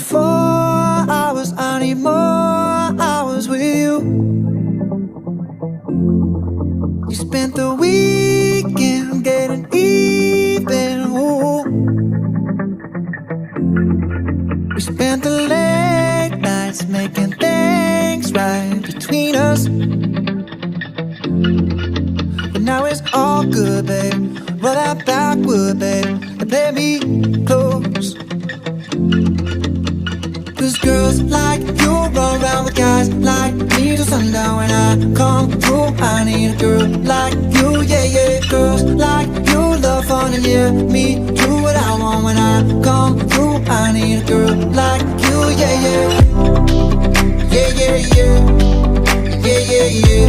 24 hours, I need more hours with you. You spent the weekend getting even, ooh. We spent the late nights making things right between us. But now it's all good, babe. Roll that backward, babe, and play me close. Cause girls like you run around with guys like me till sundown. When I come through, I need a girl like you, yeah, yeah. Girls like you love fun and yeah, me do what I want. When I come through, I need a girl like you, yeah, yeah. Yeah, yeah, yeah. Yeah, yeah, yeah.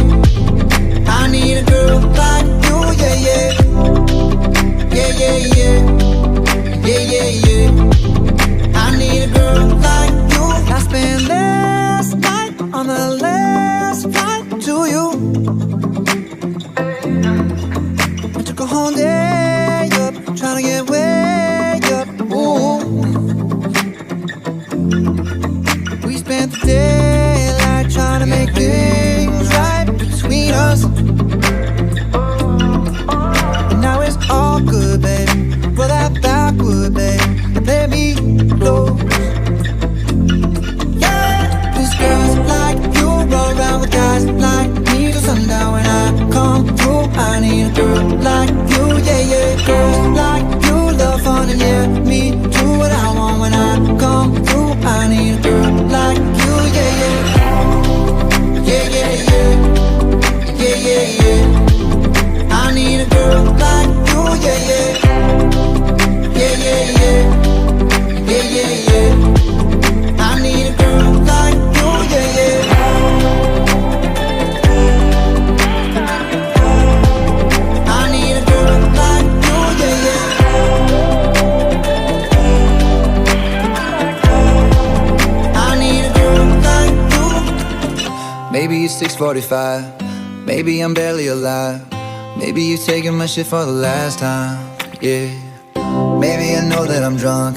I need a girl like you, yeah, yeah. Yeah, yeah, yeah. Yeah, yeah, yeah. I need a girl like you. I spent last night on the last flight to you. I took a whole day up, trying to get way up, ooh. We spent the daylight trying to make things right between us. And now it's all good, babe. Roll that backward, babe, and play me close. Girls like you roll around with guys like me till sundown. When I come through, I need a girl like you, yeah, yeah. Girls like you love fun and yeah, me do what I want. When I come through, I need a girl like you, yeah, yeah. Yeah, yeah, yeah. Yeah, yeah, yeah. I need a girl like you, yeah, yeah. Yeah, yeah, yeah. Yeah, yeah, yeah. I need a girl like you. Maybe it's 6:45, maybe I'm barely alive. Maybe you're taking my shit for the last time, yeah. Maybe I know that I'm drunk,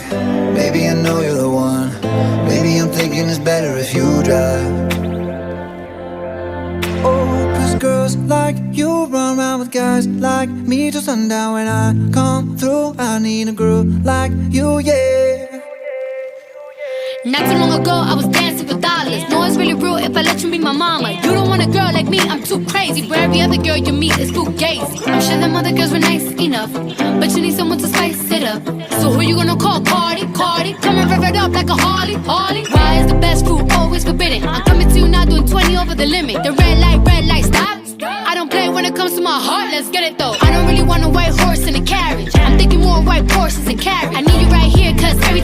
maybe I know you're the one. Maybe I'm thinking it's better if you drive. Oh, cause girls like you run around with guys like me till sundown. When I come through, I need a girl like you, yeah. Not too long ago, I was dancing for dollars. No, it's really real if I let you be my mama. You don't want a girl like me, I'm too crazy. Where every other girl you meet is too gazy. I'm sure them other girls were nice enough, but you need someone to spice it up. So who you gonna call? Cardi, Cardi. Come and rev it up like a Harley, Harley. Why is the best food always forbidden? I'm coming to you now doing 20 over the limit. The red light, stop. I don't play when it comes to my heart, let's get it though. I don't really want a white horse in a carriage. I'm thinking more white horses and carriage. I need you right here, cause every